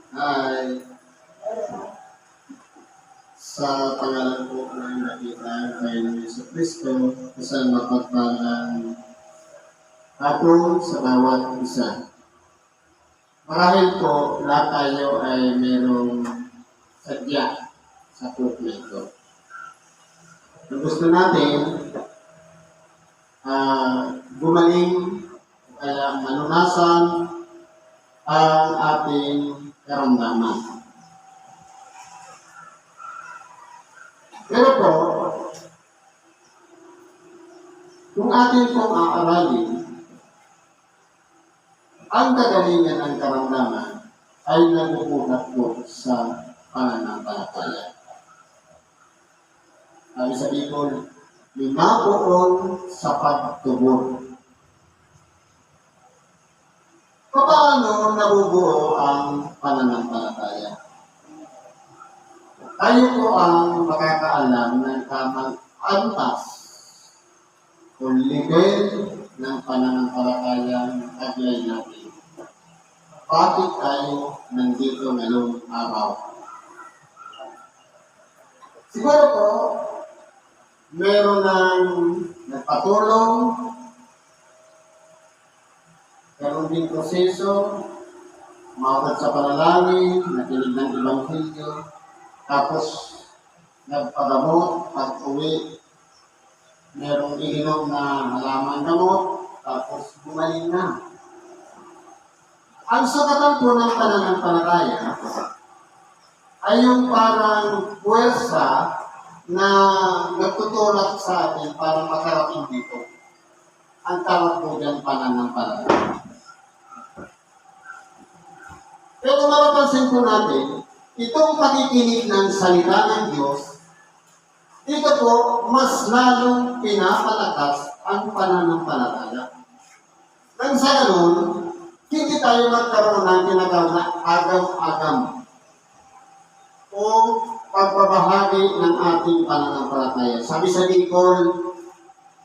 Ay sa pangalan po ng nakita kay Yesu Cristo, isang mapagpalang hapon sa bawat isa. Marahil po, lahat tayo ay merong sadya sa puso ito. Kung gusto natin gumaling o kaya manunasan ang ating karamdaman. Pero po, kung atin pong aaralin, ang kagalingan ng karamdaman ay nabubuhat po sa pananampalataya. Sabi sa Bicol, linapoon sa pagtubod. Paano nabubuo ang pananampalataya? Tayo po ang makakaalam ng tamang antas o level ng pananampalatayang taglay natin. Bakit tayo nandito ngayong araw? Siguro po, meron ng nagpatulong, meron din proseso, umabot sa panalangin, nakinig ng Ebanghelyo, tapos nagpagamot, pag-uwi, merong ininom na halaman gamot, tapos gumaling na. Ang sukatan po ng pananampalataya ay yung parang puwersa na nagtutulak sa atin para makarating dito. Ang tawag po dyan pananampalataya. Pero mapapansin po natin, itong pakikinig ng salita ng Diyos, ito po mas lalong pinapalakas ang pananampalataya. Nang sa ganun, hindi tayo magkaroon ng tinatawag na agam-agam o pagbabahagi ng ating pananampalataya. Sabi sa Bicol,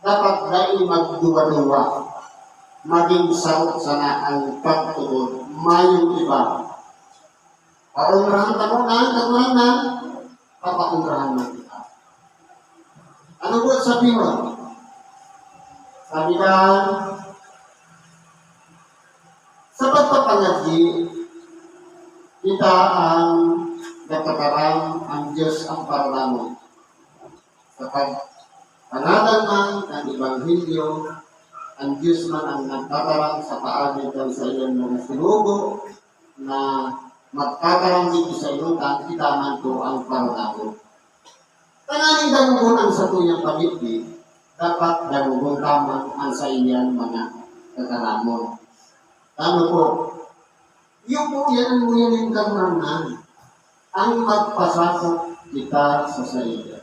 dapat dahil magduwa-duwa, maging sarot sana ang pagtugod, mayong iba. Paungrahan na, papaungrahan na kita. Ano po sabi mo? Sabi ka, sa pagpapangadyi, kita ang nagkakarang ang Diyos ang parlamon. Sa pagpanadan man ng Ebanghelyo, ang Diyos man ang nagkakarang sa paamitan sa iyong mga sinugo na magkakarang dito sa iyong kita man po ang parlamon. Tananing damugon ang sa tuyang pamilya, dapat damugon tamang ang sa iyang mga kakaramon. Ano po? Yung po yan ang muyaning kamraman ang magpasakot kita sa sarili.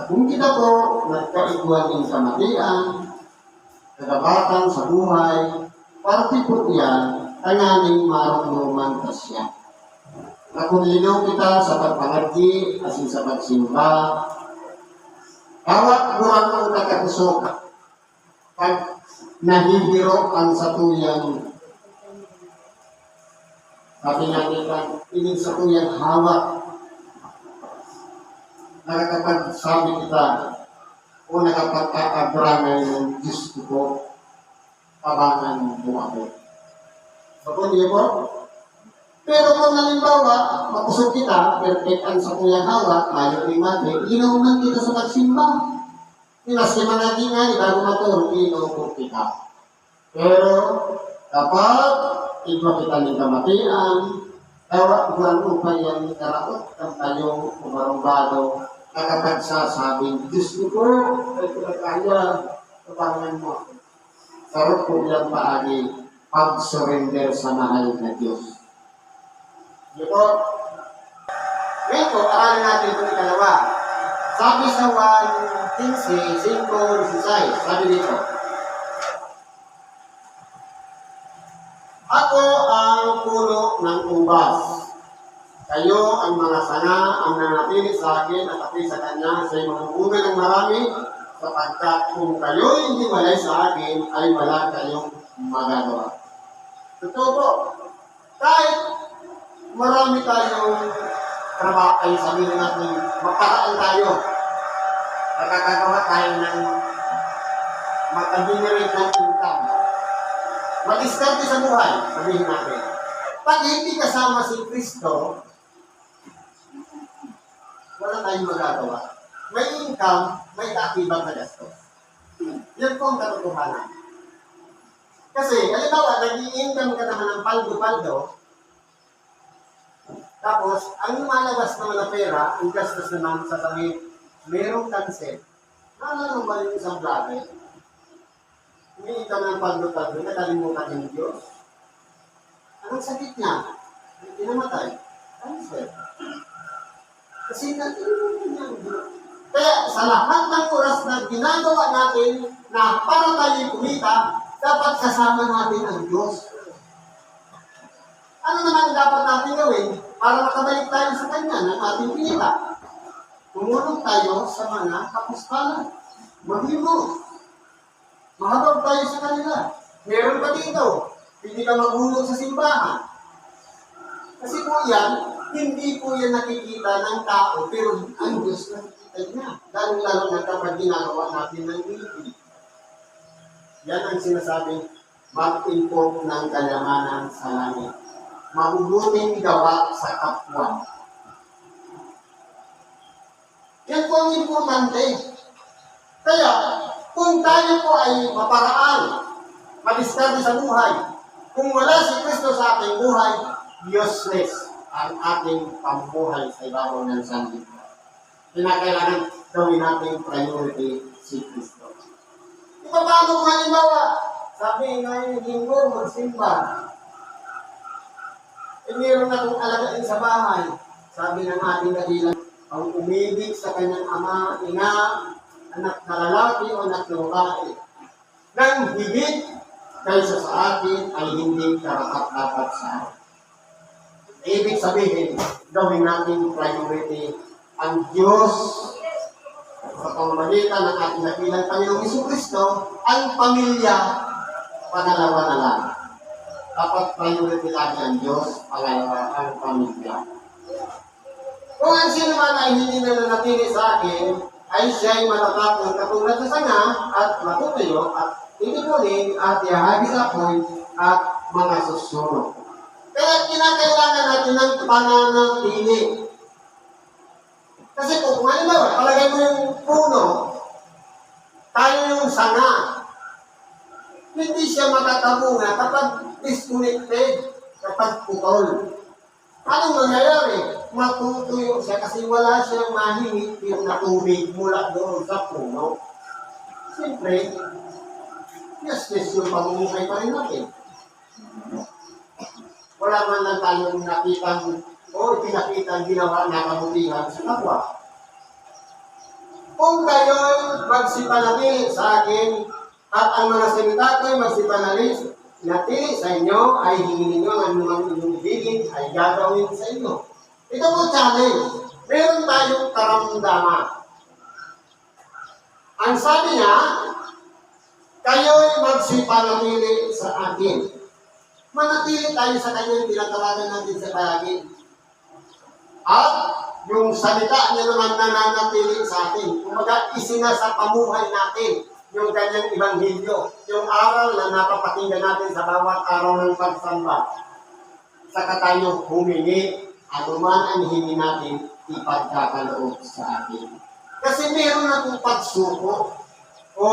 Kung kita po nagkaiguan ng kamatian, kagabatan sa buhay, parte po yan, tanganing marunungan ka siya. Kung linaw kita sa pagpangadyi, asin sa pagsimba, bawat buwan ang kakakusok, pag nahihiro ang satuyang, sabi nga nila, ining satuyang hawak, nakakapagsabi kita, o nakapagkakabranay ng Diyos ko po, kabangan mo ako. So, hindi po? Pero kung halimbawa, makusog kita, perfect ang satuyang hawak, ayaw ni mati, inuunan kita sa pagsimba. Pinas naman natin nga, bago matulog, inuunan kita. Pero, kapag iba kita ng kamatian, tawag buwan upay ang karaot ng tayo, umarumbado, nakapagsasabing, Diyos ko po, ay pinagkaya, kapangan mo. Sarot po bilang paagi, pag-surrender sa mahal na Diyos. Ito. Ngayon po, aralin natin itong ikalawa. Sabi sa 1:15, 5:16, sabi dito, ako ang puno ng ubas. Kayo ang mga sanga ang nanatili sa akin at ako'y sa kanya siya'y manuunay ng marami sapagkat kung kayo'y hindi walay sa akin ay wala kayong magagawa. Totoo po. Kahit marami tayong trabaho, ay sabihin natin, magparaan tayo. Nakakagawa tayo ng makagenerate ng income. Mag-diskarte sa buhay, sabihin natin. Pag hindi kasama si Kristo, wala tayong magagawa. May income, may kaakibang na gastos. Yan po ang katotohanan. Kasi, halimbawa, nag-i-income ka naman ng paldo-paldo, tapos, ang lumalabas naman na pera, ang gastos naman sa sabihin, merong cancel. Naalala mo ba yung isang vlogger? Umiitam ng paldo-paldo, nakalimutan ng Diyos. Anong sakit niya? Hindi namatay. Cancel. Kasi natulungan niya ang Diyos. Kaya sa lahat ng oras na ginagawa natin na para tayo kumita, dapat kasama natin ang Diyos. Ano naman dapat natin gawin para makabalik tayo sa Kanya ng ating pinita? Tumulong tayo sa mga kapustalan. Maghimo. Mahabag tayo sa kanila. Meron pa dito. Hindi ka maghulog sa simbahan. Kasi po yan, hindi po yan nakikita ng tao, pero ang Diyos nakikita niya. Lalo na kapag ginagawa natin ng ibig. Yan ang sinasabing mag-inform ng kayamanan sa langit. Mabubuting gawa sa kapwa. Yan po ang importante. Kaya, kung tayo po ay maparaan, madiskarte sa buhay, kung wala si Kristo sa ating buhay, useless ang ating pambuhay sa ibabaw ng sanlibutan. Kinakailangan gawin natin priority si Kristo. Ito paano kung halimbawa, sabi ngayon linggo, magsimba. Meron akong alagain sa bahay. Sabi ng ating kabilang, ang umibig sa kanyang ama, ina, anak na lalaki o anak na babae, nang higit kaysa sa atin ay hindi karapat-dapat sa atin. Ibig sabihin, gawin natin priority ang Diyos sa pamamagitan ng ating nakilang Panginoong Jesucristo, ang pamilya, pangalawa na lang. Dapat priority natin ang Diyos, pangalawa ang pamilya. Kung ang sino man ay hindi na nanatili sa akin, ay siya'y matatap ng katulad sa sanga at matutuyo at titipunin at ihahagis apoy at mga susunod. Kaya kinakailangan natin ng pananatili. Kasi kung halimbawa, palagay mo yung puno, tayo yung sanga, hindi siya makakabunga kapag disconnected, kapag putol. Anong mangyayari? Matutuyo siya kasi wala siyang mahimik na tubig mula doon sa puno. Siyempre, yes, yung pamumuhay pa rin natin. Wala man lang tayong nakitang o pinakitang ginawa na kabutihan sa kapwa. Kung kayo'y magsipanatili sa akin at ang mga salita ko'y magsipanatili sa inyo, ay hingin ninyo ang anumang inyong higit ay gagawin sa inyo. Ito po challenge. Meron tayong karamdaman. Ang sabi niya, kayo'y magsipanatili sa akin. Manatili tayo sa kanyang tinatawagan natin sa palagi. At yung salita niya naman nananatili sa atin. Kumaga, isinasa pamuhay natin yung kanyang ibanghilyo, yung aral na napapakinggan natin sa bawat araw ng pagsamba. Saka tayo humingi, anuman ang hingi natin, ipagkakaloob sa atin. Kasi meron akong pagsuko o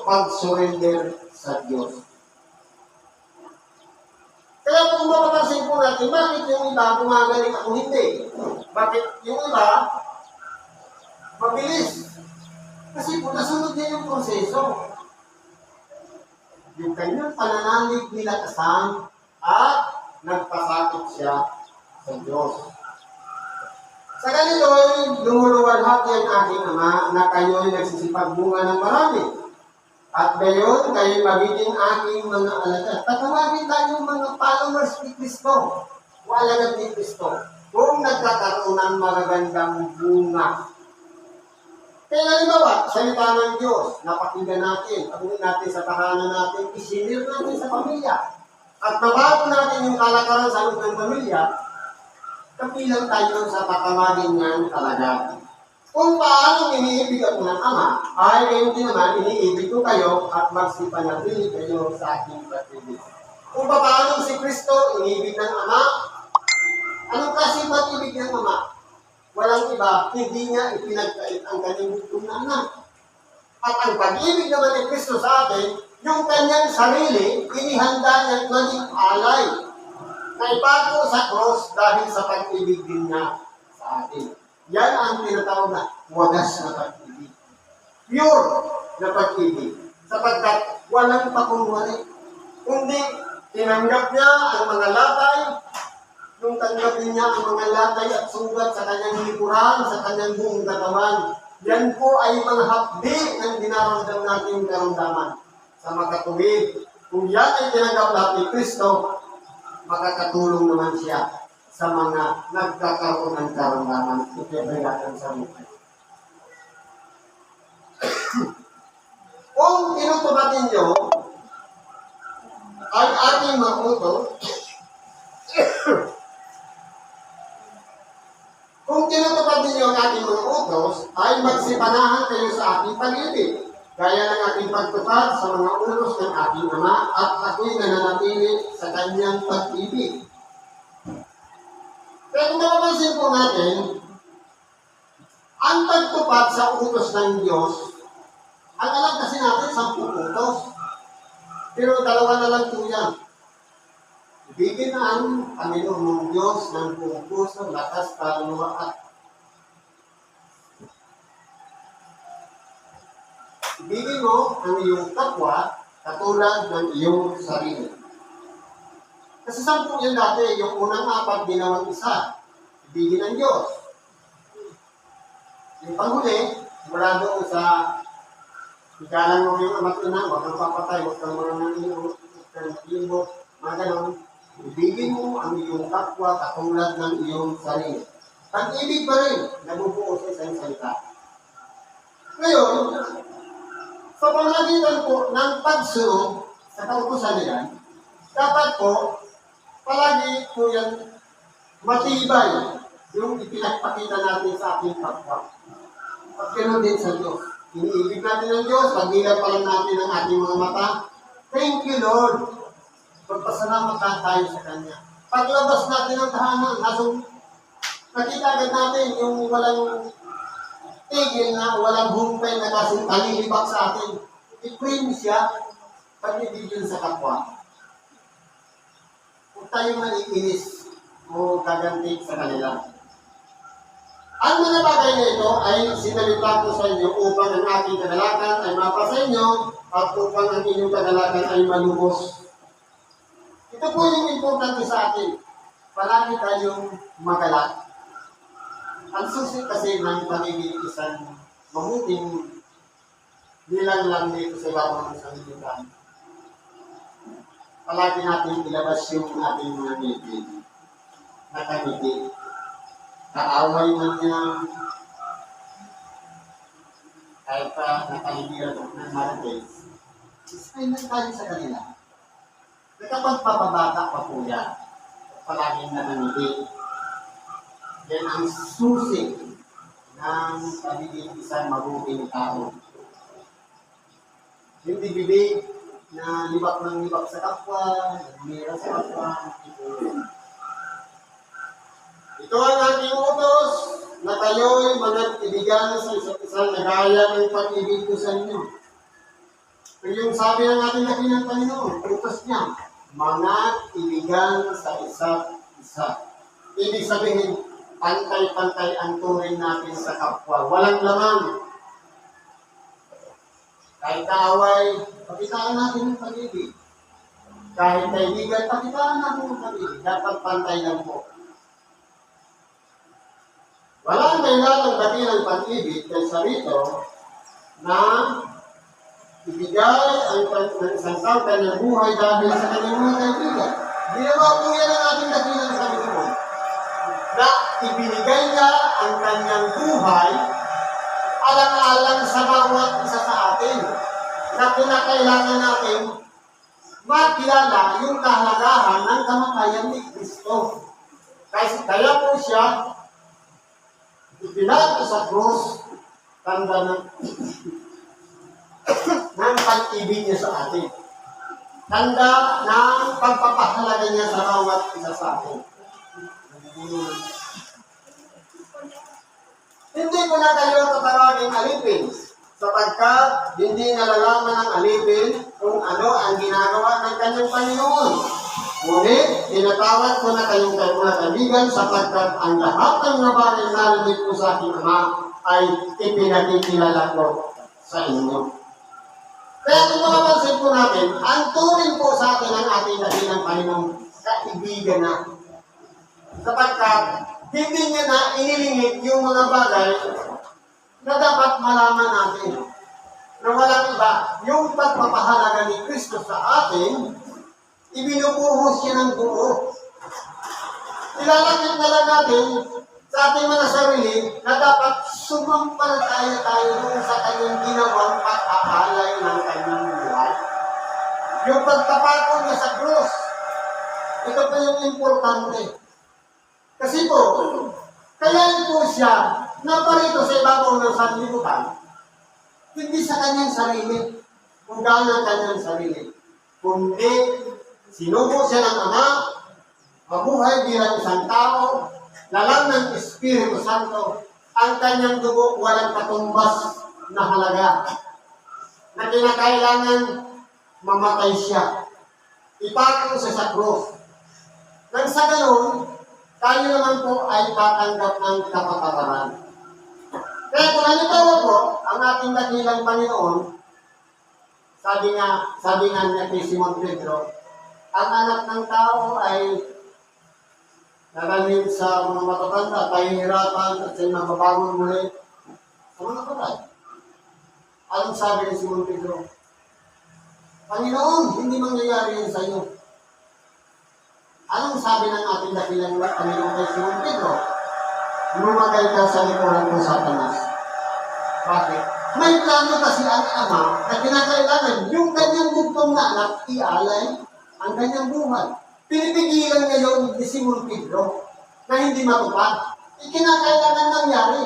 pag-surrender sa Diyos. Kaya kung mapapansin po natin, bakit yung iba gumagaling ako hindi? Bakit yung iba mabilis? Kasi kung nasunod niya yung proseso, yung kanyang pananalig nilakasan at nagpasakit siya sa Diyos. Sa ganito, lumuluwalhati ang aking ama na kayo'y nagsisipagbunga ng marami. At gayon, kayo'y magiging aking mga alagad. Tatawagin tayong mga followers ni Kristo o alagad ni Kristo kung nagkakaroon ng magagandang bunga. Kaya halimbawa, salita ng Diyos, napakinggan natin, pagawin natin sa tahanan natin, isinir natin sa pamilya. At nabago natin yung kalakaran sa loob ng pamilya, kapilang tayo sa tatamagin niyan talaga. Kung paano iniibig ako ng Ama, ay gayon din naman iniibig ko kayo at magsipanatili kayo sa aking pag-ibig. Kung paano si Kristo iniibig ng Ama, anong klaseng pag-ibig ng Ama? Walang iba, hindi niya ipinagkait ang kanyang bugtong na anak. At ang pag-ibig naman ni Kristo sa atin, yung kanyang sarili, inihanda niya maging alay. Naipago sa cross dahil sa pag-ibig din niya sa atin. Yan ang tinatawag na wagas na pag-ibig. Pure na pag-ibig. Sapagkat walang pakunwari. Kundi tinanggap niya ang mga latay, nung tanggapin niya ang mga latay at sugat sa kanyang likuran, sa kanyang buong katawan. Yan po ay mga hapdi ng dinaramdam nating karamdaman. Sa makatuwid, kung yan ay tinanggap lahat ni Kristo, makakatulong naman siya sa mga nagkakaroon ng karamdaman. Ipibrigatan sa buhay. Kung tinutubatin niyo ang ating mga utos, kung tinutupad ninyo ang ating mga utos, ay magsipanahan kayo sa ating pag-ibig, gaya ng ating pagtupad sa mga utos ng ating Ama, at ako'y nananatili sa kanyang pag-ibig. Pero kung napapansin po natin, ang pagtupad sa utos ng Diyos, ang alam kasi natin, 10 utos. Pero 2 na lang po yan. Ibigin na ang Panginoon mong Diyos ng buong puso, lakas, kaluluwa at ibigin mo ang iyong kapwa katulad ng iyong sarili. Kasi 10 yan dati, yung unang 4 ginawang isa. Ibigin ang Diyos. Yung panghuli, mula doon sa igalan mo yung ama't ina, huwag kang papatay, huwag kang marunang iyong, huwag kang imbot, mga ganon. Ibigin mo ang iyong kapwa katulad ng iyong sarili. Pag-ibig pa rin, nabubuo sa isang salita. Ngayon, sa pamagitan po ng pagsunod sa kautusan nila, dapat po, palagi po yan matibay yung ipinagpakita natin sa ating kapwa. At ganoon din sa Diyos. Iniibig natin ang Diyos, pagdilag pa lang natin ang ating mga mata. Thank you, Lord. Pagpasalamat tayo sa Kanya. Paglabas natin ng tahanan, nakita agad natin yung walang tigil na, walang humpay na kasing talilibak sa atin. I-pray siya, pag-ibig yun sa kapwa. Huwag tayo maiinis o gagantik sa kanila. Ang mga bagay na ito ay sinalita ko sa inyo upang ang ating kagalakan ay mapasa inyo at upang ang inyong kagalakan ay malubos. Ito po yung importante sa atin. Palagi tayong magalak. Ang susi kasi ng pagiging isang mabuting bilang lang dito sa ibabaw ng sanlibutan. Palagi natin ilabas yung ating mga ngipin. Nakangiti. Kaaway man niya, kahit pa nakaligiran ng marites, isay na tayo sa kanila. Nakapagpapabata pa po yan. Palaging nakangiti. Yan ang susi ng pagiging isang mabuting tao. Hindi bibig na libak ng libak sa kapwa, nagbira sa kapwa, ito ang ating utos na kayo'y manag-ibigan sa isa't isa na gaya ng pag-ibig ko sa inyo. Yung sabi ng ating dakilang Panginoon, utos niya, manag-ibigan sa isa't isa. Ibig sabihin, pantay-pantay ang turing natin sa kapwa. Walang laman. Kahit kaaway, pakitaan natin ng pag-ibig. Kahit kaibigan, pakitaan natin ng pag-ibig. Dapat pantay lang po. Walang kailangang dakilang pag-ibig kaysa rito na ibigay ang isang tao kanyang buhay dahil sa kanyang mga kaibigan. Ginawa po yan ang ating dakilang Panginoon na ibinigay niya ang kanyang buhay alang-alang sa bawat isa sa atin na kinakailangan natin makilala yung kahalagahan ng kamatayan ni Kristo. Kaya po siya ipinato sa krus, tanda ng pag-ibig niya sa atin. Tanda ng pagpapahalaga niya sa bawat isa sa atin. Hindi ko na kayo tatawagin alipin, sapagkat hindi nalalaman ng alipin kung ano ang ginagawa ng kanyang Panginoon. Ngunit, tinatawag ko na kayong mga kaibigan sapagkat ang lahat ng nabaring narinig ko sa aking Ama ay ipinakikilala ko sa inyo. Kaya kung mapapansin po natin, ang turing po sa atin ng ating dakilang Panginoon, kaibigan na. Sapagkat, hindi niya na inilingit yung mga bagay na dapat malaman natin. Na walang iba, yung pagpapahalaga ni Kristo sa atin, ibinubuhos niya ng buo. Ilalagit na lang natin sa ating mga sarili na dapat sumampalataya tayo dun sa kanyang ginawang pag-aalay ng kanyang buhay. Yung pagtapako niya sa krus, ito pa yung importante. Kasi po, kaya po siya naparito sa ibabaw ng sanlibutan, hindi sa kanyang sarili, kung gaano ang kanyang sarili, kundi sinubo siya ng Ama, mabuhay bilang isang tao, lalang ng Espiritu Santo, ang kanyang dugo walang katumbas na halaga, na kinakailangan mamatay siya. Ipako siya sa krus. Nang sa ganun, tayo naman po ay tatanggap ng kapatawaran. Kaya kung halimbawa po, ang ating dakilang Panginoon, sabi nga niya kay Simon Pedro, ang anak ng tao ay nagalhin sa mga matatanda, pahihirapan at siya'y mababangon muli sa mga patay. Anong sabi ni Simon Pedro? Panginoon, hindi mangyayari yun sa iyo. Anong sabi ng ating dakilang Panginoon kay Simon Pedro? Lumagay ka sa likuran ng Satanas. Bakit? May plano kasi ang Ama na kinakailangan yung kanyang bugtong na anak ialay ang kanyang buhay. Pinipigilan ngayon ni Simon Pedro na hindi matupad. Ikinakailangan nangyari.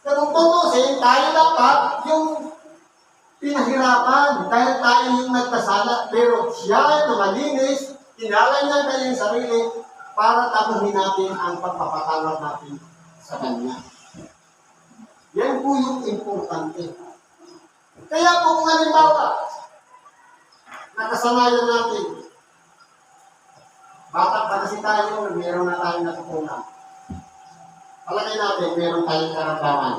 Pero kung tutusin, tayo dapat yung pinahirapan dahil tayo yung nagkasala. Pero siya na malinis, inalay niya ang kanyang sarili para tapuhin natin ang pagpapatawad natin sa Kanya. Yan po yung importante. Kaya po kung halimbawa, nakasanayan natin, bata pa kasi tayo, meron na tayong natutunan. Palagay natin, meron tayong karamdaman.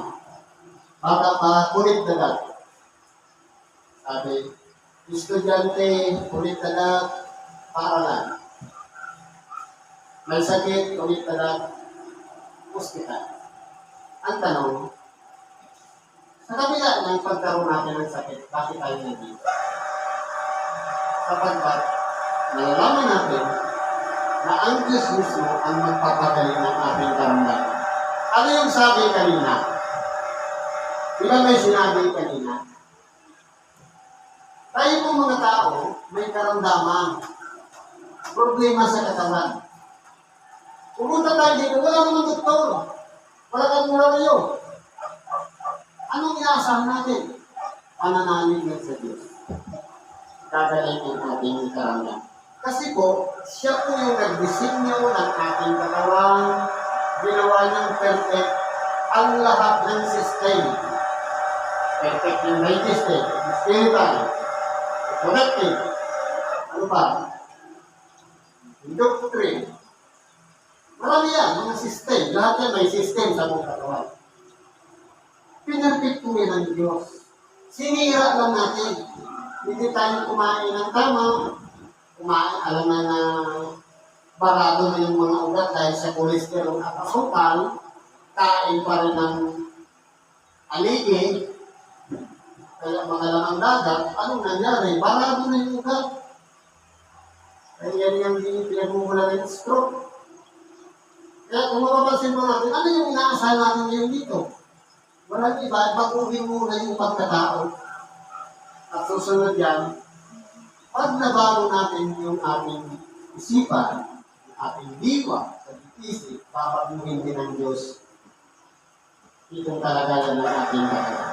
Bata pa, kulit dagat. Sabi, estudyante, kulit dagat, paaralan. May sakit, kulit dagat, hospital. Ang tanong, sa kabila ng pagkaroon natin ng sakit, bakit tayo nandito? Sapagkat, nalalaman natin na ang Diyos mismo ang magpapagaling ng ating karamdaman. Ano yung sabi kanina? Di ba may sinabi kanina? Tayo po mga tao, may karamdaman. Problema sa katawan. Pumunta tayo dito, wala naman doktor. Wala kang murayo. Anong inaasahan natin? Pananalig lang sa Diyos. Gagaling ang ating karamdaman. Kasi po, siya po yung nagdisenyo ng ating katawan, ginawa niyang perfect ang lahat ng system. Perfect yung digestive, spiritual, connective, ano ba? Doctrine. Marami yan, mga system. Lahat yan may system sa mong katawan. Pinarpit po yan ng Diyos. Sinira lang natin. Hindi tayo kumain ng tama. Alam na barado na yung mga ugat dahil sa cholesterol at asukal, kain pa rin ng aligi, kaya mga lamang dagat, anong nangyari? Barado na yung ugat. Kaya yan yung pinagmumula ng stroke. Kaya kung mapapansin mo natin, ano yung inaasahan natin ngayon dito? Walang iba, baguhin muna yung pagkatao. At susunod yan, pag nabago natin yung ating isipan, ating diwa, sa isip, babaguhin din ng Diyos itong kalagayan ng ating kalagayan.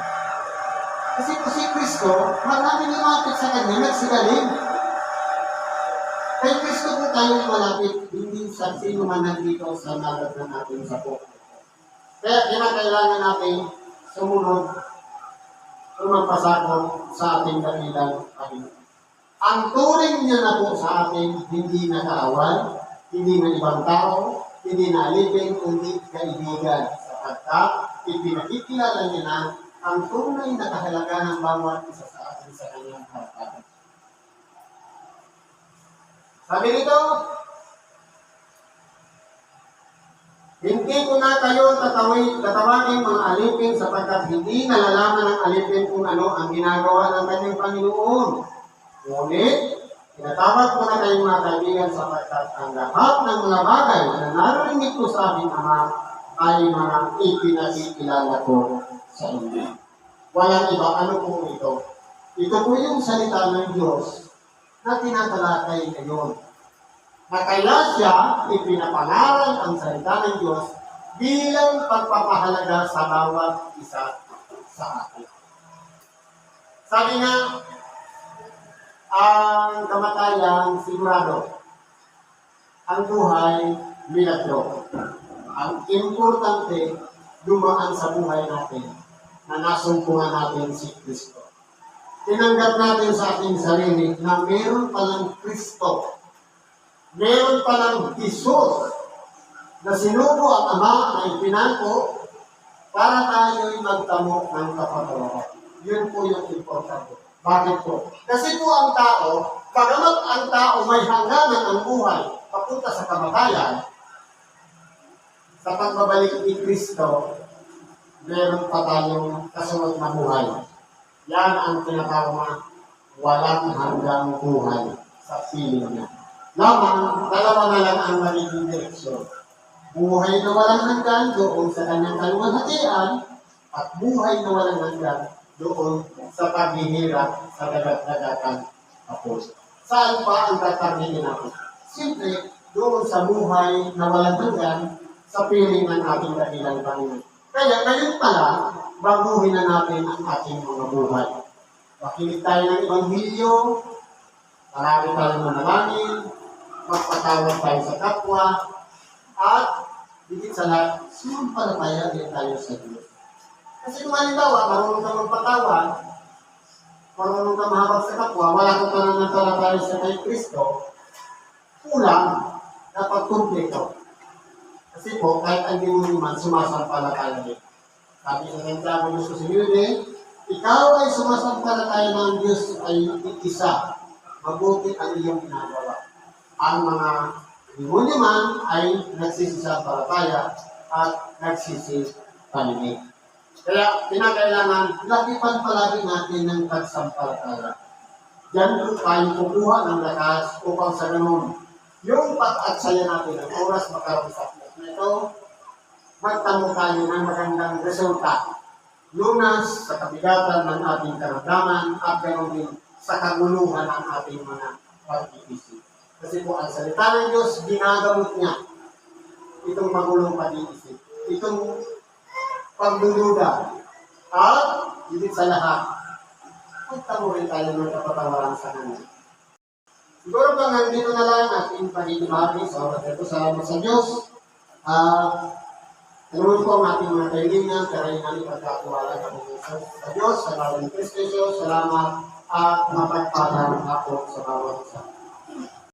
Kasi po si Kristo, maraming lumapit sa Kanya, nagsagaling. Kay Kristo po tayo malapit, hindi sa sino man nandito sa nalag na natin sa po. Kaya kinakailangan natin sumunod, magpasakot sa ating dakilang Panginoon. Ang turing niya na po sa atin, hindi na kaaway, hindi na ibang tao, hindi na alipin, kundi kaibigan. Sapagkat ipinakikilala niya na ang tunay na kahalaga ng bawat isa sa atin sa kanyang harapan. Sabi nito, hindi ko na kayo tatawagin mga alipin sapagkat hindi nalalaman ng alipin kung ano ang ginagawa ng kanyang Panginoon. Ngunit, tinatawag ko na kayong mga kaibigan sapagkat ang lahat ng mga bagay na narinig ko sa aming Ama ay mga ipinakikilala ko sa inyo. Walang iba, ano po ito? Ito po yung salita ng Diyos na tinatalakay ngayon. Na kaya siya ipinapangaral ang salita ng Diyos bilang pagpapahalaga sa bawat isa sa atin. Sabi nga, ang kamatayan sigurado, ang buhay milagro. Ang importante, dumaan sa buhay natin na nasumpungan natin si Kristo. Tinanggap natin sa ating sarili na meron palang Kristo. Meron palang Jesus na sinubo ang Ama na ipinangko para tayo'y magtamo ng kapatawaran. Yun po yung importante. Bakit po? Kasi po ang tao, pagamat ang tao may hangganan ang buhay papunta sa kamatayan, sa pagbabalik ni Kristo, meron pa tayong kasunod na buhay. Yan ang tinatawag na walang hanggang buhay sa piling niya. Lamang, dalawa na lang ang magiging direksyon. Buhay na walang hanggan doon sa kanyang kaluwalhatian at buhay na walang hanggan doon sa paghihirap sa dagat-dagatan tapos. Saan pa ang tatargetin natin? Siyempre, doon sa buhay na walang hanggan sa piling ng ating dakilang Panginoon. Kaya ngayon pala, baguhin na natin ang ating mga buhay. Makinig tayo ng Ebanghelyo, marami tayong manalangin, magpatawag tayo sa kapwa, at higit sa lahat, sumampalataya din tayo sa Diyos. Kasi kung halimbawa, marunong ka magpatawag, marunong ka mahabag sa kapwa, wala kang pananampalataya sa kay Kristo, kulang, dapat kumpleto. Kasi po, kahit ang demonyo man, sumasampalataya din. Sabi sa Santiago 2:9, ikaw ay sumasampalataya ng Diyos ay isa, mabuti ang iyong ginagawa. Ang mga demonyo man ay nagsisisampalataya at nagsisipaninig. Kaya, pinakailangan, lakipan palagi natin ng pagsampalataya. Diyan po tayo kukuha ng lakas upang sa ganun, yung pag-aksaya natin ang oras makaroon sa ito, magtamo tayo ng magandang resulta. Lunas sa kabigatan ng ating karamdaman at ganoon din sa kaguluhan ng ating mga pag-iisip. Kasi po ang salita ng Diyos, ginagamot niya itong magulong pag-iisip, itong pagdududa, at higit sa lahat, magtamo rin tayo ng kapatawaran sa Kanya. Siguro ba nandito na lang ating pagigimari sa oras ito. Salamat sa Diyos. Tanungin po ang ating mga kaibigan, karayan pagkatuwala sa Diyos, sa ngalan ni Kristo Jesus, salamat at mapagpalang ako sa bawat isa.